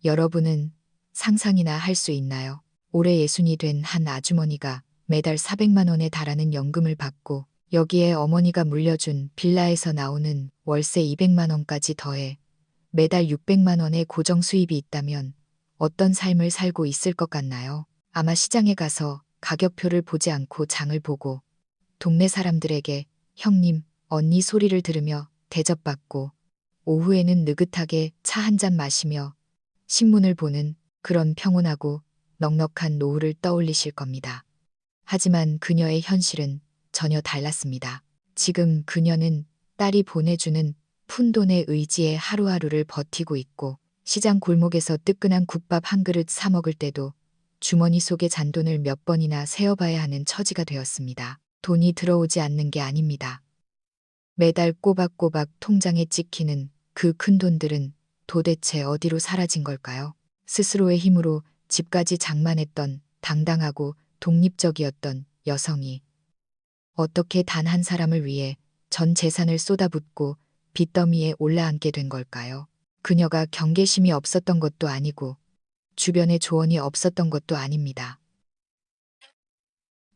여러분은 상상이나 할 수 있나요? 올해 예순이 된 한 아주머니가 매달 400만 원에 달하는 연금을 받고 여기에 어머니가 물려준 빌라에서 나오는 월세 200만 원까지 더해 매달 600만 원의 고정 수입이 있다면 어떤 삶을 살고 있을 것 같나요? 아마 시장에 가서 가격표를 보지 않고 장을 보고 동네 사람들에게 형님, 언니 소리를 들으며 대접받고 오후에는 느긋하게 차 한 잔 마시며 신문을 보는 그런 평온하고 넉넉한 노후를 떠올리실 겁니다. 하지만 그녀의 현실은 전혀 달랐습니다. 지금 그녀는 딸이 보내주는 푼돈의 의지에 하루하루를 버티고 있고 시장 골목에서 뜨끈한 국밥 한 그릇 사 먹을 때도 주머니 속의 잔돈을 몇 번이나 세어봐야 하는 처지가 되었습니다. 돈이 들어오지 않는 게 아닙니다. 매달 꼬박꼬박 통장에 찍히는 그 큰 돈들은 도대체 어디로 사라진 걸까요? 스스로의 힘으로 집까지 장만했던 당당하고 독립적이었던 여성이 어떻게 단 한 사람을 위해 전 재산을 쏟아붓고 빚더미에 올라앉게 된 걸까요? 그녀가 경계심이 없었던 것도 아니고 주변에 조언이 없었던 것도 아닙니다.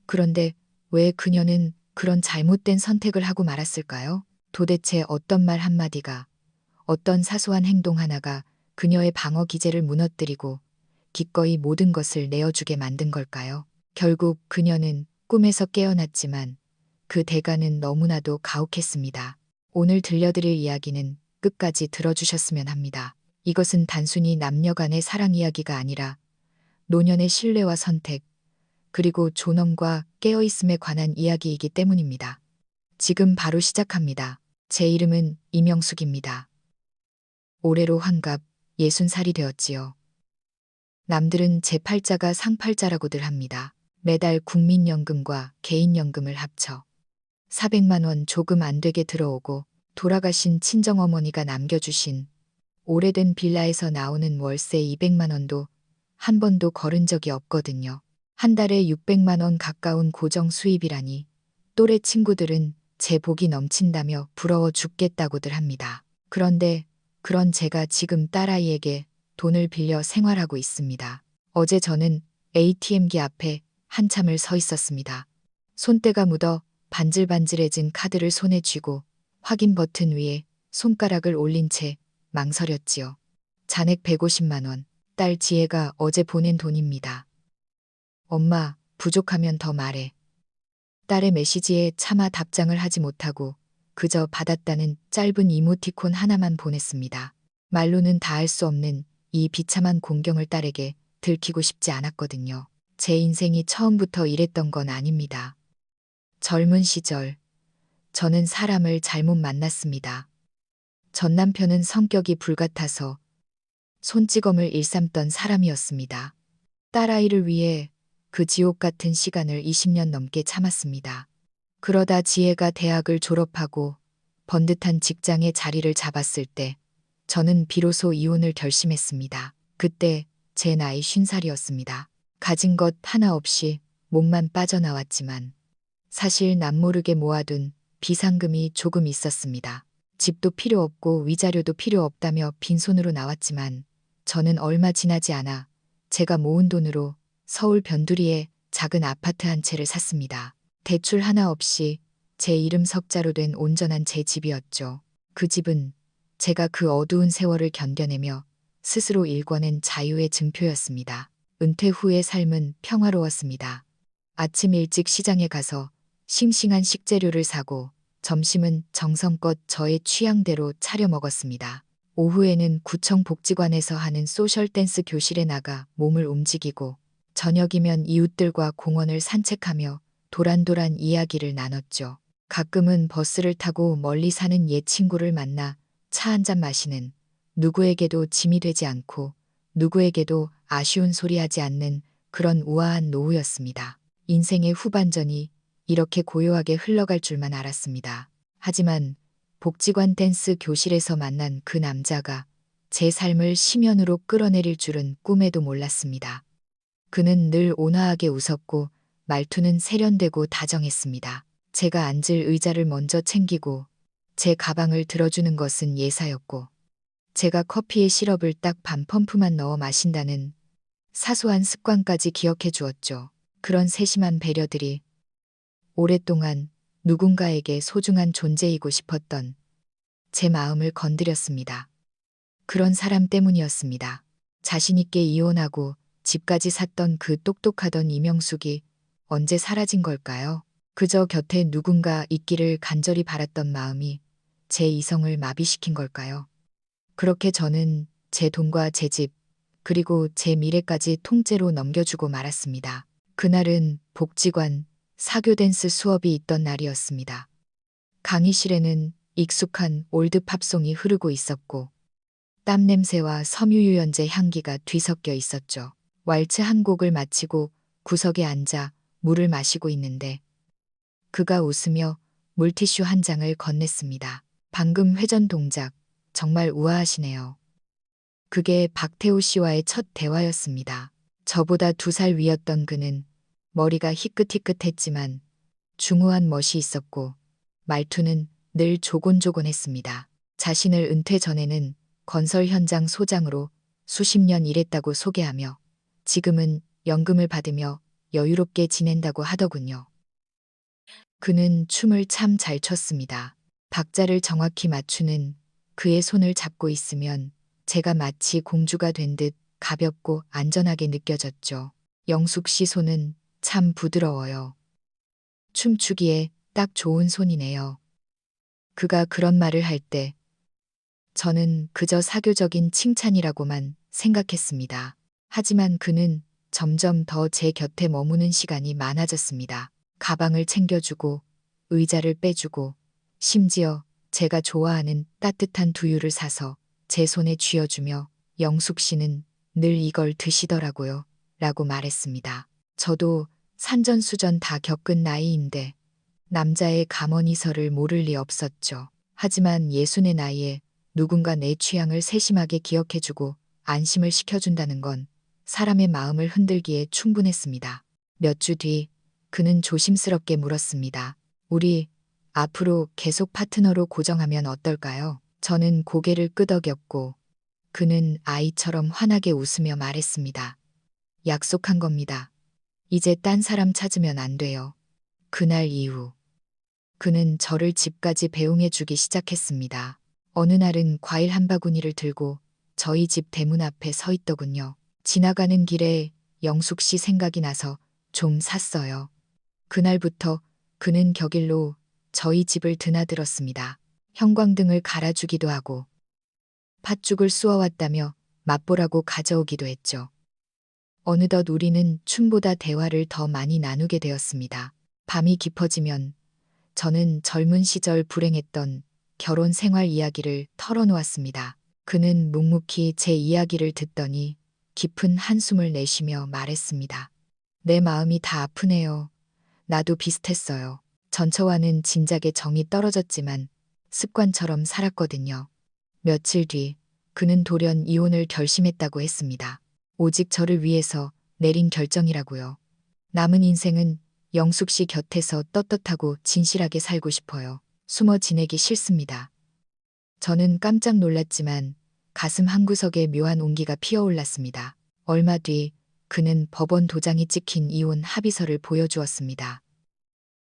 그런데 왜 그녀는 그런 잘못된 선택을 하고 말았을까요? 도대체 어떤 말 한마디가, 어떤 사소한 행동 하나가 그녀의 방어 기제를 무너뜨리고 기꺼이 모든 것을 내어주게 만든 걸까요? 결국 그녀는 꿈에서 깨어났지만 그 대가는 너무나도 가혹했습니다. 오늘 들려드릴 이야기는 끝까지 들어주셨으면 합니다. 이것은 단순히 남녀 간의 사랑 이야기가 아니라 노년의 신뢰와 선택, 그리고 존엄과 깨어있음에 관한 이야기이기 때문입니다. 지금 바로 시작합니다. 제 이름은 이명숙입니다. 올해로 환갑 60살이 되었지요. 남들은 제 팔자가 상팔자라고들 합니다. 매달 국민연금과 개인연금을 합쳐 400만 원 조금 안 되게 들어오고 돌아가신 친정어머니가 남겨주신 오래된 빌라에서 나오는 월세 200만 원도 한 번도 거른 적이 없거든요. 한 달에 600만 원 가까운 고정 수입이라니 또래 친구들은 제 복이 넘친다며 부러워 죽겠다고들 합니다. 그런데 그런 제가 지금 딸아이에게 돈을 빌려 생활하고 있습니다. 어제 저는 ATM기 앞에 한참을 서 있었습니다. 손때가 묻어 반질반질해진 카드를 손에 쥐고 확인 버튼 위에 손가락을 올린 채 망설였지요. 잔액 150만 원, 딸 지혜가 어제 보낸 돈입니다. 엄마, 부족하면 더 말해. 딸의 메시지에 차마 답장을 하지 못하고 그저 받았다는 짧은 이모티콘 하나만 보냈습니다. 말로는 다 할 수 없는 이 비참한 공경을 딸에게 들키고 싶지 않았거든요. 제 인생이 처음부터 이랬던 건 아닙니다. 젊은 시절, 저는 사람을 잘못 만났습니다. 전 남편은 성격이 불같아서 손찌검을 일삼던 사람이었습니다. 딸아이를 위해 그 지옥 같은 시간을 20년 넘게 참았습니다. 그러다 지혜가 대학을 졸업하고 번듯한 직장에 자리를 잡았을 때 저는 비로소 이혼을 결심했습니다. 그때 제 나이 50살이었습니다. 가진 것 하나 없이 몸만 빠져나왔지만 사실 남모르게 모아둔 비상금이 조금 있었습니다. 집도 필요 없고 위자료도 필요 없다며 빈손으로 나왔지만 저는 얼마 지나지 않아 제가 모은 돈으로 서울 변두리에 작은 아파트 한 채를 샀습니다. 대출 하나 없이 제 이름 석자로 된 온전한 제 집이었죠. 그 집은 제가 그 어두운 세월을 견뎌내며 스스로 일궈낸 자유의 증표였습니다. 은퇴 후의 삶은 평화로웠습니다. 아침 일찍 시장에 가서 싱싱한 식재료를 사고 점심은 정성껏 저의 취향대로 차려 먹었습니다. 오후에는 구청 복지관에서 하는 소셜 댄스 교실에 나가 몸을 움직이고 저녁이면 이웃들과 공원을 산책하며 도란도란 이야기를 나눴죠. 가끔은 버스를 타고 멀리 사는 옛 친구를 만나 차 한 잔 마시는 누구에게도 짐이 되지 않고 누구에게도 아쉬운 소리 하지 않는 그런 우아한 노후였습니다. 인생의 후반전이 이렇게 고요하게 흘러갈 줄만 알았습니다. 하지만 복지관 댄스 교실에서 만난 그 남자가 제 삶을 심연으로 끌어내릴 줄은 꿈에도 몰랐습니다. 그는 늘 온화하게 웃었고 말투는 세련되고 다정했습니다. 제가 앉을 의자를 먼저 챙기고 제 가방을 들어주는 것은 예사였고 제가 커피에 시럽을 딱 반 펌프만 넣어 마신다는 사소한 습관까지 기억해 주었죠. 그런 세심한 배려들이 오랫동안 누군가에게 소중한 존재이고 싶었던 제 마음을 건드렸습니다. 그런 사람 때문이었습니다. 자신있게 이혼하고 집까지 샀던 그 똑똑하던 이명숙이 언제 사라진 걸까요? 그저 곁에 누군가 있기를 간절히 바랐던 마음이 제 이성을 마비시킨 걸까요? 그렇게 저는 제 돈과 제 집, 그리고 제 미래까지 통째로 넘겨주고 말았습니다. 그날은 복지관 사교 댄스 수업이 있던 날이었습니다. 강의실에는 익숙한 올드 팝송이 흐르고 있었고 땀 냄새와 섬유유연제 향기가 뒤섞여 있었죠. 왈츠 한 곡을 마치고 구석에 앉아 물을 마시고 있는데 그가 웃으며 물티슈 한 장을 건넸습니다. 방금 회전 동작 정말 우아하시네요. 그게 박태호 씨와의 첫 대화였습니다. 저보다 2살 위였던 그는 머리가 희끗희끗했지만 중후한 멋이 있었고 말투는 늘 조곤조곤했습니다. 자신을 은퇴 전에는 건설 현장 소장으로 수십 년 일했다고 소개하며 지금은 연금을 받으며 여유롭게 지낸다고 하더군요. 그는 춤을 참 잘 췄습니다. 박자를 정확히 맞추는 그의 손을 잡고 있으면 제가 마치 공주가 된 듯 가볍고 안전하게 느껴졌죠. 영숙 씨 손은 참 부드러워요. 춤추기에 딱 좋은 손이네요. 그가 그런 말을 할 때 저는 그저 사교적인 칭찬이라고만 생각했습니다. 하지만 그는 점점 더 제 곁에 머무는 시간이 많아졌습니다. 가방을 챙겨주고 의자를 빼주고 심지어 제가 좋아하는 따뜻한 두유를 사서 제 손에 쥐어주며 영숙 씨는 늘 이걸 드시더라고요. 라고 말했습니다. 저도 산전수전 다 겪은 나이인데 남자의 가머니설을 모를 리 없었죠. 하지만 60의 나이에 누군가 내 취향을 세심하게 기억해주고 안심을 시켜준다는 건 사람의 마음을 흔들기에 충분했습니다. 몇 주 뒤 그는 조심스럽게 물었습니다. 우리 앞으로 계속 파트너로 고정하면 어떨까요? 저는 고개를 끄덕였고 그는 아이처럼 환하게 웃으며 말했습니다. 약속한 겁니다. 이제 딴 사람 찾으면 안 돼요. 그날 이후 그는 저를 집까지 배웅해 주기 시작했습니다. 어느 날은 과일 한 바구니를 들고 저희 집 대문 앞에 서 있더군요. 지나가는 길에 영숙 씨 생각이 나서 좀 샀어요. 그날부터 그는 격일로 저희 집을 드나들었습니다. 형광등을 갈아주기도 하고 팥죽을 쑤어왔다며 맛보라고 가져오기도 했죠. 어느덧 우리는 춤보다 대화를 더 많이 나누게 되었습니다. 밤이 깊어지면 저는 젊은 시절 불행했던 결혼 생활 이야기를 털어놓았습니다. 그는 묵묵히 제 이야기를 듣더니 깊은 한숨을 내쉬며 말했습니다. 내 마음이 다 아프네요. 나도 비슷했어요. 전처와는 진작에 정이 떨어졌지만 습관처럼 살았거든요. 며칠 뒤 그는 돌연 이혼을 결심했다고 했습니다. 오직 저를 위해서 내린 결정이라고요. 남은 인생은 영숙 씨 곁에서 떳떳하고 진실하게 살고 싶어요. 숨어 지내기 싫습니다. 저는 깜짝 놀랐지만 가슴 한구석에 묘한 온기가 피어올랐습니다. 얼마 뒤 그는 법원 도장이 찍힌 이혼 합의서를 보여주었습니다.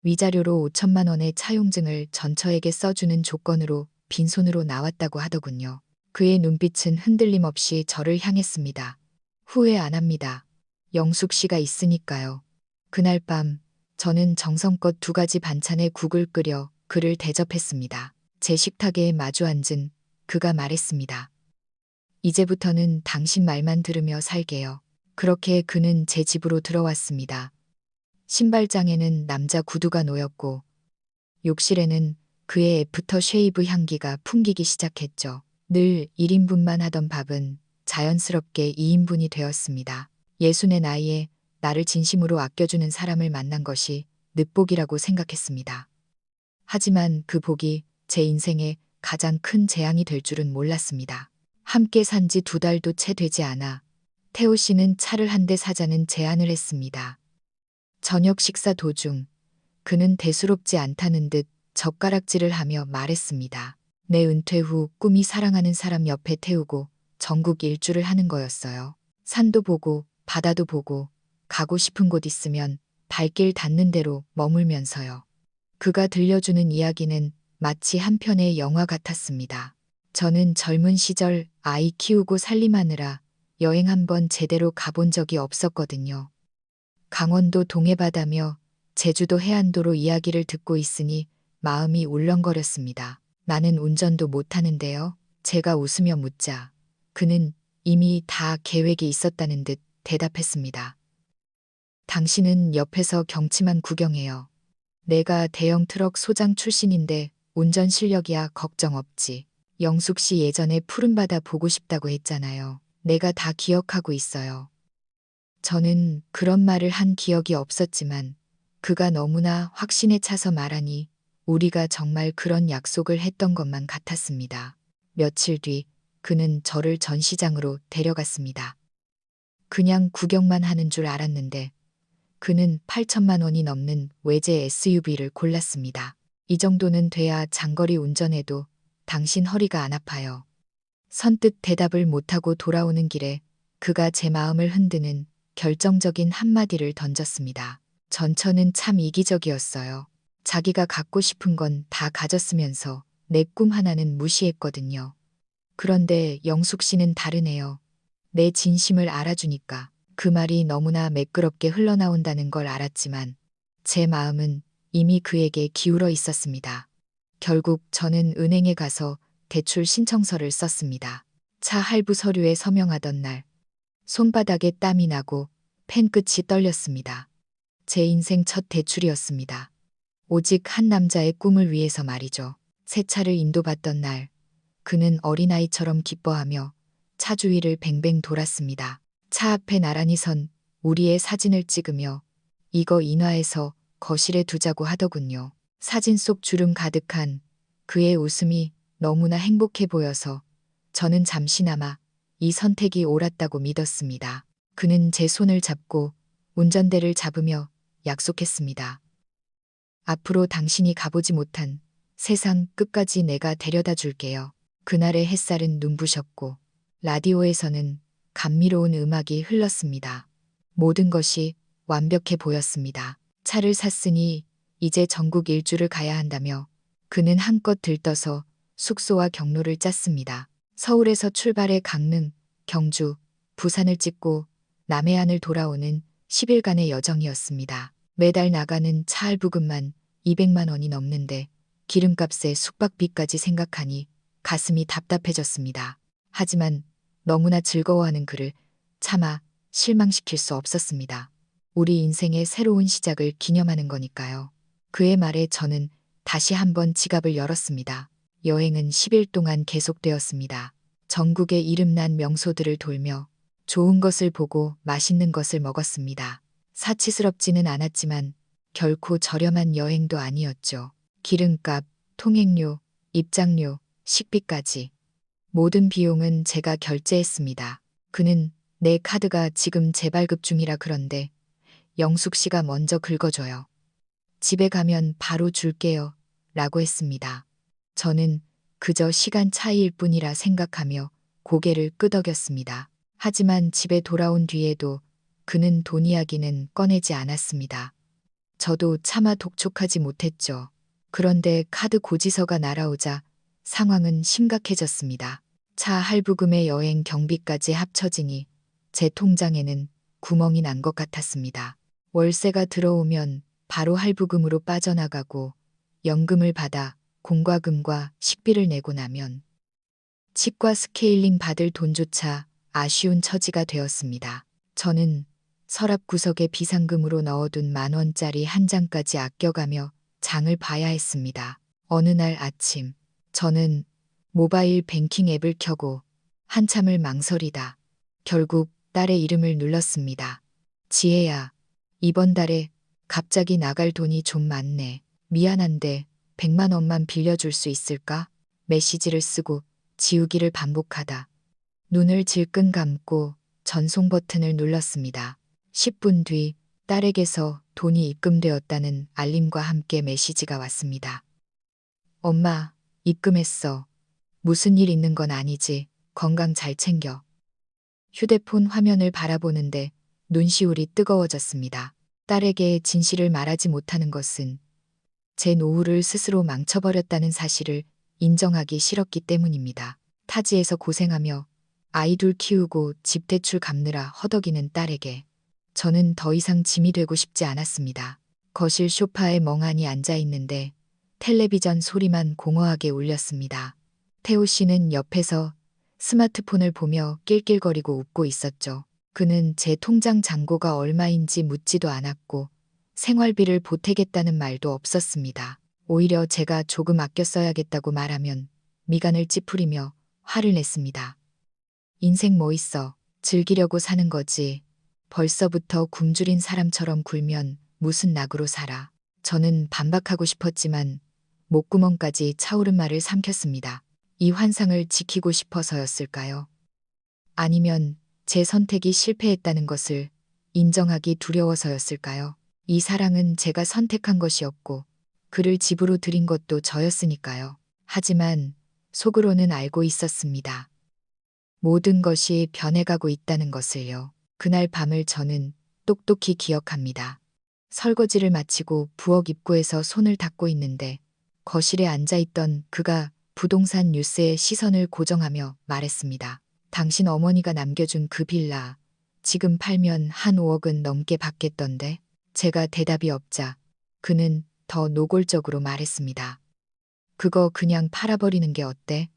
위자료로 5천만 원의 차용증을 전처에게 써주는 조건으로 빈손으로 나왔다고 하더군요. 그의 눈빛은 흔들림 없이 저를 향했습니다. 후회 안 합니다. 영숙 씨가 있으니까요. 그날 밤 저는 정성껏 2가지 반찬에 국을 끓여 그를 대접했습니다. 제 식탁에 마주 앉은 그가 말했습니다. 이제부터는 당신 말만 들으며 살게요. 그렇게 그는 제 집으로 들어왔습니다. 신발장에는 남자 구두가 놓였고 욕실에는 그의 애프터 쉐이브 향기가 풍기기 시작했죠. 늘 1인분만 하던 밥은 자연스럽게 2인분이 되었습니다. 60의 나이에 나를 진심으로 아껴주는 사람을 만난 것이 늦복이라고 생각했습니다. 하지만 그 복이 제 인생에 가장 큰 재앙이 될 줄은 몰랐습니다. 함께 산 지 2달도 채 되지 않아 태호 씨는 차를 한 대 사자는 제안을 했습니다. 저녁 식사 도중 그는 대수롭지 않다는 듯 젓가락질을 하며 말했습니다. 내 은퇴 후 꿈이 사랑하는 사람 옆에 태우고 전국 일주를 하는 거였어요. 산도 보고 바다도 보고 가고 싶은 곳 있으면 발길 닿는 대로 머물면서요. 그가 들려주는 이야기는 마치 한 편의 영화 같았습니다. 저는 젊은 시절 아이 키우고 살림하느라 여행 한번 제대로 가본 적이 없었거든요. 강원도 동해바다며 제주도 해안도로 이야기를 듣고 있으니 마음이 울렁거렸습니다. 나는 운전도 못하는데요. 제가 웃으며 묻자 그는 이미 다 계획이 있었다는 듯 대답했습니다. 당신은 옆에서 경치만 구경해요. 내가 대형 트럭 소장 출신인데 운전 실력이야 걱정 없지. 영숙 씨 예전에 푸른바다 보고 싶다고 했잖아요. 내가 다 기억하고 있어요. 저는 그런 말을 한 기억이 없었지만 그가 너무나 확신에 차서 말하니 우리가 정말 그런 약속을 했던 것만 같았습니다. 며칠 뒤 그는 저를 전시장으로 데려갔습니다. 그냥 구경만 하는 줄 알았는데 그는 8천만 원이 넘는 외제 SUV를 골랐습니다. 이 정도는 돼야 장거리 운전해도 당신 허리가 안 아파요. 선뜻 대답을 못하고 돌아오는 길에 그가 제 마음을 흔드는 결정적인 한마디를 던졌습니다. 전처는 참 이기적이었어요. 자기가 갖고 싶은 건 다 가졌으면서 내 꿈 하나는 무시했거든요. 그런데 영숙 씨는 다르네요. 내 진심을 알아주니까. 그 말이 너무나 매끄럽게 흘러나온다는 걸 알았지만 제 마음은 이미 그에게 기울어 있었습니다. 결국 저는 은행에 가서 대출 신청서를 썼습니다. 차 할부 서류에 서명하던 날 손바닥에 땀이 나고 펜 끝이 떨렸습니다. 제 인생 첫 대출이었습니다. 오직 한 남자의 꿈을 위해서 말이죠. 새 차를 인도받던 날 그는 어린아이처럼 기뻐하며 차 주위를 뱅뱅 돌았습니다. 차 앞에 나란히 선 우리의 사진을 찍으며 이거 인화해서 거실에 두자고 하더군요. 사진 속 주름 가득한 그의 웃음이 너무나 행복해 보여서 저는 잠시나마 이 선택이 옳았다고 믿었습니다. 그는 제 손을 잡고 운전대를 잡으며 약속했습니다. 앞으로 당신이 가보지 못한 세상 끝까지 내가 데려다 줄게요. 그날의 햇살은 눈부셨고 라디오에서는 감미로운 음악이 흘렀습니다. 모든 것이 완벽해 보였습니다. 차를 샀으니 이제 전국 일주를 가야 한다며 그는 한껏 들떠서 숙소와 경로를 짰습니다. 서울에서 출발해 강릉, 경주, 부산을 찍고 남해안을 돌아오는 10일간의 여정이었습니다. 매달 나가는 차 할부금만 200만 원이 넘는데 기름값에 숙박비까지 생각하니 가슴이 답답해졌습니다. 하지만 너무나 즐거워하는 그를 차마 실망시킬 수 없었습니다. 우리 인생의 새로운 시작을 기념하는 거니까요. 그의 말에 저는 다시 한번 지갑을 열었습니다. 여행은 10일 동안 계속되었습니다. 전국의 이름난 명소들을 돌며 좋은 것을 보고 맛있는 것을 먹었습니다. 사치스럽지는 않았지만 결코 저렴한 여행도 아니었죠. 기름값, 통행료, 입장료, 식비까지 모든 비용은 제가 결제했습니다. 그는 내 카드가 지금 재발급 중이라 그런데 영숙 씨가 먼저 긁어줘요. 집에 가면 바로 줄게요. 라고 했습니다. 저는 그저 시간 차이일 뿐이라 생각하며 고개를 끄덕였습니다. 하지만 집에 돌아온 뒤에도 그는 돈 이야기는 꺼내지 않았습니다. 저도 차마 독촉하지 못했죠. 그런데 카드 고지서가 날아오자 상황은 심각해졌습니다. 차 할부금의 여행 경비까지 합쳐지니 제 통장에는 구멍이 난 것 같았습니다. 월세가 들어오면 바로 할부금으로 빠져나가고 연금을 받아 공과금과 식비를 내고 나면 치과 스케일링 받을 돈조차 아쉬운 처지가 되었습니다. 저는 서랍 구석에 비상금으로 넣어둔 10,000원짜리 한 장까지 아껴가며 장을 봐야 했습니다. 어느 날 아침 저는 모바일 뱅킹 앱을 켜고 한참을 망설이다 결국 딸의 이름을 눌렀습니다. 지혜야, 이번 달에 갑자기 나갈 돈이 좀 많네. 미안한데 100만 원만 빌려줄 수 있을까? 메시지를 쓰고 지우기를 반복하다 눈을 질끈 감고 전송 버튼을 눌렀습니다. 10분 뒤 딸에게서 돈이 입금되었다는 알림과 함께 메시지가 왔습니다. 엄마, 입금했어. 무슨 일 있는 건 아니지. 건강 잘 챙겨. 휴대폰 화면을 바라보는데 눈시울이 뜨거워졌습니다. 딸에게 진실을 말하지 못하는 것은 제 노후를 스스로 망쳐버렸다는 사실을 인정하기 싫었기 때문입니다. 타지에서 고생하며 아이 둘 키우고 집 대출 갚느라 허덕이는 딸에게 저는 더 이상 짐이 되고 싶지 않았습니다. 거실 소파에 멍하니 앉아 있는데 텔레비전 소리만 공허하게 울렸습니다. 태호 씨는 옆에서 스마트폰을 보며 낄낄거리고 웃고 있었죠. 그는 제 통장 잔고가 얼마인지 묻지도 않았고 생활비를 보태겠다는 말도 없었습니다. 오히려 제가 조금 아껴 써야겠다고 말하면 미간을 찌푸리며 화를 냈습니다. 인생 뭐 있어. 즐기려고 사는 거지. 벌써부터 굶주린 사람처럼 굴면 무슨 낙으로 살아. 저는 반박하고 싶었지만 목구멍까지 차오른 말을 삼켰습니다. 이 환상을 지키고 싶어서였을까요? 아니면 제 선택이 실패했다는 것을 인정하기 두려워서였을까요? 이 사랑은 제가 선택한 것이었고 그를 집으로 들인 것도 저였으니까요. 하지만 속으로는 알고 있었습니다. 모든 것이 변해가고 있다는 것을요. 그날 밤을 저는 똑똑히 기억합니다. 설거지를 마치고 부엌 입구에서 손을 닦고 있는데 거실에 앉아있던 그가 부동산 뉴스에 시선을 고정하며 말했습니다. 당신 어머니가 남겨준 그 빌라 지금 팔면 한 5억은 넘게 받겠던데. 제가 대답이 없자 그는 더 노골적으로 말했습니다. 그거 그냥 팔아버리는 게 어때?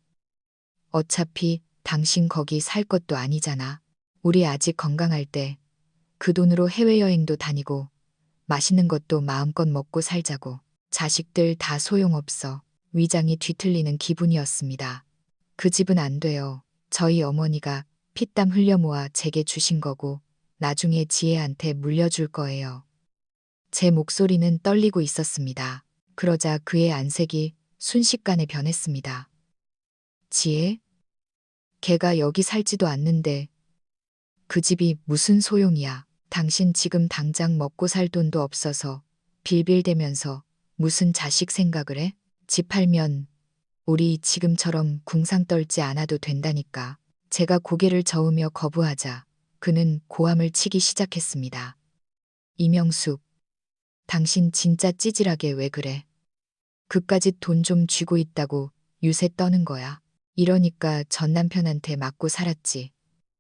어차피 당신 거기 살 것도 아니잖아. 우리 아직 건강할 때 그 돈으로 해외여행도 다니고 맛있는 것도 마음껏 먹고 살자고. 자식들 다 소용없어. 위장이 뒤틀리는 기분이었습니다. 그 집은 안 돼요. 저희 어머니가 피땀 흘려 모아 제게 주신 거고 나중에 지혜한테 물려줄 거예요. 제 목소리는 떨리고 있었습니다. 그러자 그의 안색이 순식간에 변했습니다. 지혜? 걔가 여기 살지도 않는데 그 집이 무슨 소용이야. 당신 지금 당장 먹고 살 돈도 없어서 빌빌대면서 무슨 자식 생각을 해? 집 팔면 우리 지금처럼 궁상 떨지 않아도 된다니까. 제가 고개를 저으며 거부하자 그는 고함을 치기 시작했습니다. 이명숙, 당신 진짜 찌질하게 왜 그래? 그까짓 돈 좀 쥐고 있다고 유세 떠는 거야. 이러니까 전 남편한테 맞고 살았지.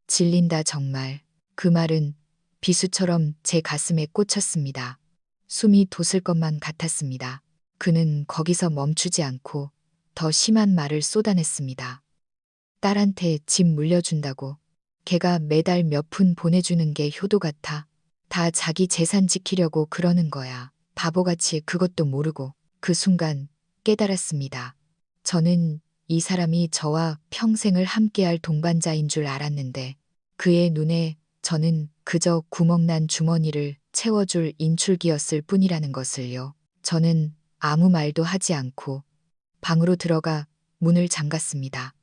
질린다 정말. 그 말은 비수처럼 제 가슴에 꽂혔습니다. 숨이 돋을 것만 같았습니다. 그는 거기서 멈추지 않고 더 심한 말을 쏟아냈습니다. 딸한테 집 물려준다고. 걔가 매달 몇 푼 보내주는 게 효도 같아. 다 자기 재산 지키려고 그러는 거야. 바보같이 그것도 모르고. 그 순간 깨달았습니다. 저는 이 사람이 저와 평생을 함께할 동반자인 줄 알았는데 그의 눈에 저는 그저 구멍난 주머니를 채워줄 인출기였을 뿐이라는 것을요. 저는 아무 말도 하지 않고 방으로 들어가 문을 잠갔습니다.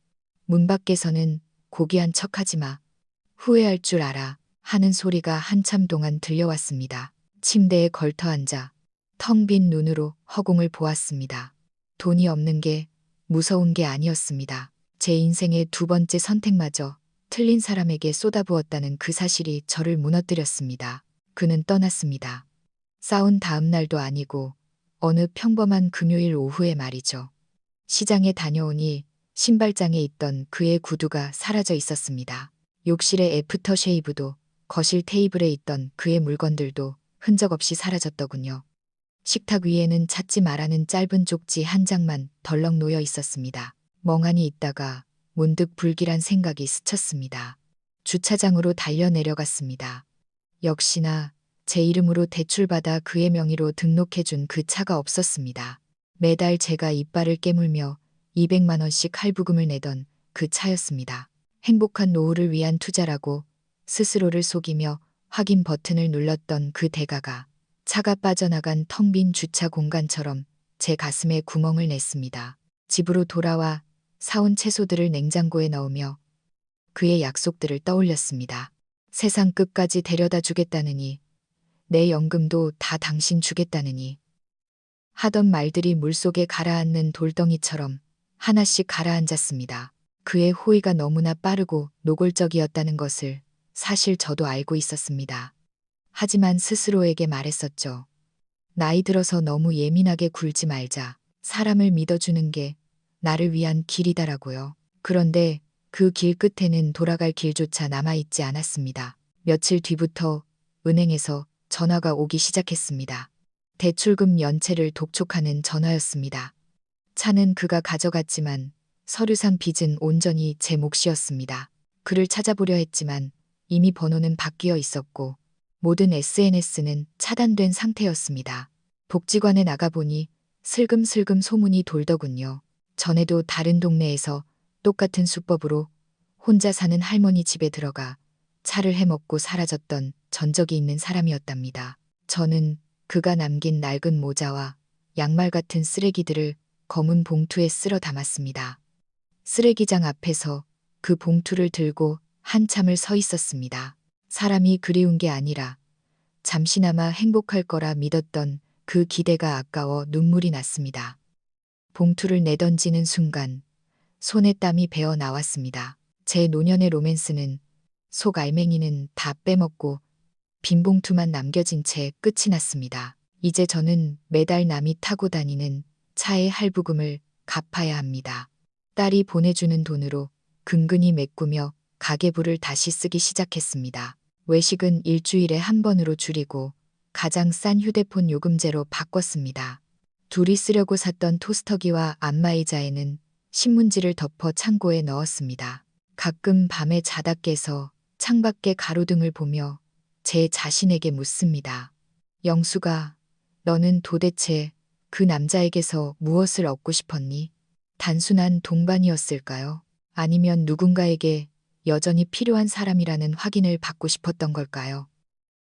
문 밖에서는 고귀한 척하지 마. 후회할 줄 알아. 하는 소리가 한참 동안 들려왔습니다. 침대에 걸터 앉아 텅 빈 눈으로 허공을 보았습니다. 돈이 없는 게 무서운 게 아니었습니다. 제 인생의 두 번째 선택마저 틀린 사람에게 쏟아부었다는 그 사실이 저를 무너뜨렸습니다. 그는 떠났습니다. 싸운 다음 날도 아니고 어느 평범한 금요일 오후에 말이죠. 시장에 다녀오니 신발장에 있던 그의 구두가 사라져 있었습니다. 욕실의 애프터쉐이브도 거실 테이블에 있던 그의 물건들도 흔적 없이 사라졌더군요. 식탁 위에는 찾지 말라는 짧은 쪽지 한 장만 덜렁 놓여 있었습니다. 멍하니 있다가 문득 불길한 생각이 스쳤습니다. 주차장으로 달려 내려갔습니다. 역시나 제 이름으로 대출받아 그의 명의로 등록해준 그 차가 없었습니다. 매달 제가 이빨을 깨물며 200만 원씩 할부금을 내던 그 차였습니다. 행복한 노후를 위한 투자라고 스스로를 속이며 확인 버튼을 눌렀던 그 대가가 차가 빠져나간 텅 빈 주차 공간처럼 제 가슴에 구멍을 냈습니다. 집으로 돌아와 사온 채소들을 냉장고에 넣으며 그의 약속들을 떠올렸습니다. 세상 끝까지 데려다 주겠다느니, 내 연금도 다 당신 주겠다느니 하던 말들이 물속에 가라앉는 돌덩이처럼 하나씩 가라앉았습니다. 그의 호의가 너무나 빠르고 노골적이었다는 것을 사실 저도 알고 있었습니다. 하지만 스스로에게 말했었죠. 나이 들어서 너무 예민하게 굴지 말자. 사람을 믿어주는 게 나를 위한 길이다라고요. 그런데 그 길 끝에는 돌아갈 길조차 남아있지 않았습니다. 며칠 뒤부터 은행에서 전화가 오기 시작했습니다. 대출금 연체를 독촉하는 전화였습니다. 차는 그가 가져갔지만 서류상 빚은 온전히 제 몫이었습니다. 그를 찾아보려 했지만 이미 번호는 바뀌어 있었고 모든 SNS는 차단된 상태였습니다. 복지관에 나가보니 슬금슬금 소문이 돌더군요. 전에도 다른 동네에서 똑같은 수법으로 혼자 사는 할머니 집에 들어가 차를 해먹고 사라졌던 전적이 있는 사람이었답니다. 저는 그가 남긴 낡은 모자와 양말 같은 쓰레기들을 검은 봉투에 쓸어 담았습니다. 쓰레기장 앞에서 그 봉투를 들고 한참을 서 있었습니다. 사람이 그리운 게 아니라 잠시나마 행복할 거라 믿었던 그 기대가 아까워 눈물이 났습니다. 봉투를 내던지는 순간 손에 땀이 배어 나왔습니다. 제 노년의 로맨스는 속 알맹이는 다 빼먹고 빈 봉투만 남겨진 채 끝이 났습니다. 이제 저는 매달 남이 타고 다니는 차의 할부금을 갚아야 합니다. 딸이 보내주는 돈으로 근근히 메꾸며 가계부를 다시 쓰기 시작했습니다. 외식은 일주일에 한 번으로 줄이고 가장 싼 휴대폰 요금제로 바꿨습니다. 둘이 쓰려고 샀던 토스터기와 안마의자에는 신문지를 덮어 창고에 넣었습니다. 가끔 밤에 자다 깨서 창밖의 가로등을 보며 제 자신에게 묻습니다. 영수가, 너는 도대체 그 남자에게서 무엇을 얻고 싶었니? 단순한 동반이었을까요? 아니면 누군가에게 여전히 필요한 사람이라는 확인을 받고 싶었던 걸까요?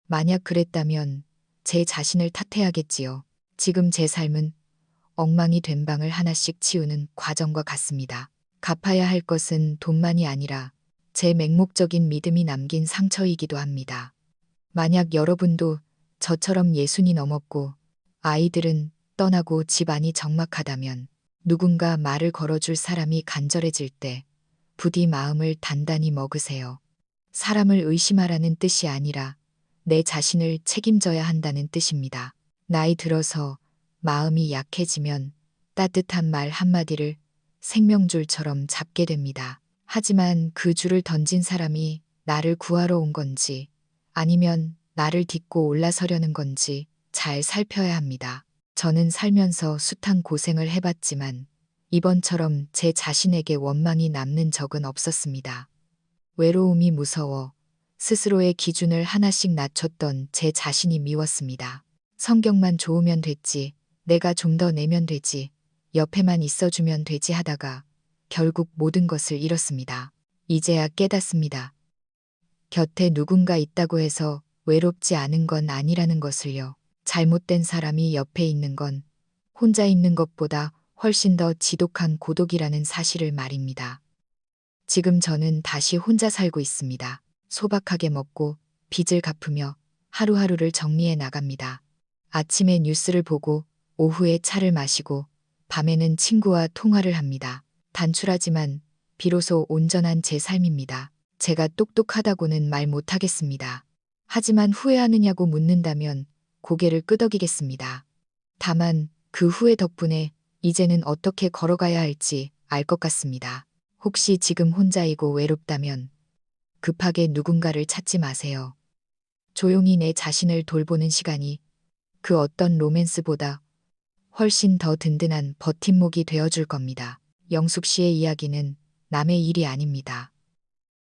만약 그랬다면 제 자신을 탓해야겠지요. 지금 제 삶은 엉망이 된 방을 하나씩 치우는 과정과 같습니다. 갚아야 할 것은 돈만이 아니라 제 맹목적인 믿음이 남긴 상처이기도 합니다. 만약 여러분도 저처럼 60이 넘었고 아이들은 떠나고 집안이 적막하다면 누군가 말을 걸어줄 사람이 간절해질 때 부디 마음을 단단히 먹으세요. 사람을 의심하라는 뜻이 아니라 내 자신을 책임져야 한다는 뜻입니다. 나이 들어서 마음이 약해지면 따뜻한 말 한마디를 생명줄처럼 잡게 됩니다. 하지만 그 줄을 던진 사람이 나를 구하러 온 건지 아니면 나를 딛고 올라서려는 건지 잘 살펴야 합니다. 저는 살면서 숱한 고생을 해봤지만 이번처럼 제 자신에게 원망이 남는 적은 없었습니다. 외로움이 무서워 스스로의 기준을 하나씩 낮췄던 제 자신이 미웠습니다. 성격만 좋으면 됐지, 내가 좀 더 내면 되지, 옆에만 있어주면 되지 하다가 결국 모든 것을 잃었습니다. 이제야 깨닫습니다. 곁에 누군가 있다고 해서 외롭지 않은 건 아니라는 것을요. 잘못된 사람이 옆에 있는 건 혼자 있는 것보다 훨씬 더 지독한 고독이라는 사실을 말입니다. 지금 저는 다시 혼자 살고 있습니다. 소박하게 먹고 빚을 갚으며 하루하루를 정리해 나갑니다. 아침에 뉴스를 보고 오후에 차를 마시고 밤에는 친구와 통화를 합니다. 단출하지만 비로소 온전한 제 삶입니다. 제가 똑똑하다고는 말 못하겠습니다. 하지만 후회하느냐고 묻는다면 고개를 끄덕이겠습니다. 다만 그 후회 덕분에 이제는 어떻게 걸어가야 할지 알 것 같습니다. 혹시 지금 혼자이고 외롭다면 급하게 누군가를 찾지 마세요. 조용히 내 자신을 돌보는 시간이 그 어떤 로맨스보다 훨씬 더 든든한 버팀목이 되어줄 겁니다. 영숙 씨의 이야기는 남의 일이 아닙니다.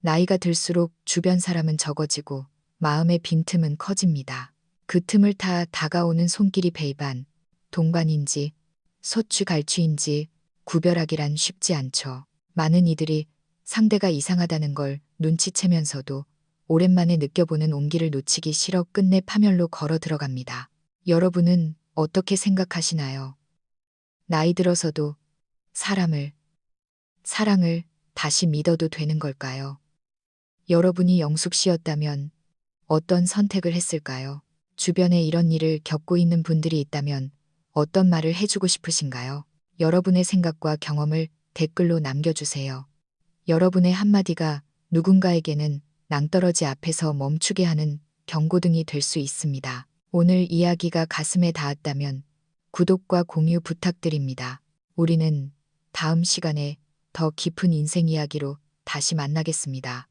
나이가 들수록 주변 사람은 적어지고 마음의 빈틈은 커집니다. 그 틈을 타 다가오는 손길이 배이반, 동반인지 소취갈취인지 구별하기란 쉽지 않죠. 많은 이들이 상대가 이상하다는 걸 눈치채면서도 오랜만에 느껴보는 온기를 놓치기 싫어 끝내 파멸로 걸어 들어갑니다. 여러분은 어떻게 생각하시나요? 나이 들어서도 사랑을 다시 믿어도 되는 걸까요? 여러분이 영숙 씨였다면 어떤 선택을 했을까요? 주변에 이런 일을 겪고 있는 분들이 있다면 어떤 말을 해주고 싶으신가요? 여러분의 생각과 경험을 댓글로 남겨주세요. 여러분의 한마디가 누군가에게는 낭떠러지 앞에서 멈추게 하는 경고등이 될 수 있습니다. 오늘 이야기가 가슴에 닿았다면 구독과 공유 부탁드립니다. 우리는 다음 시간에 더 깊은 인생 이야기로 다시 만나겠습니다.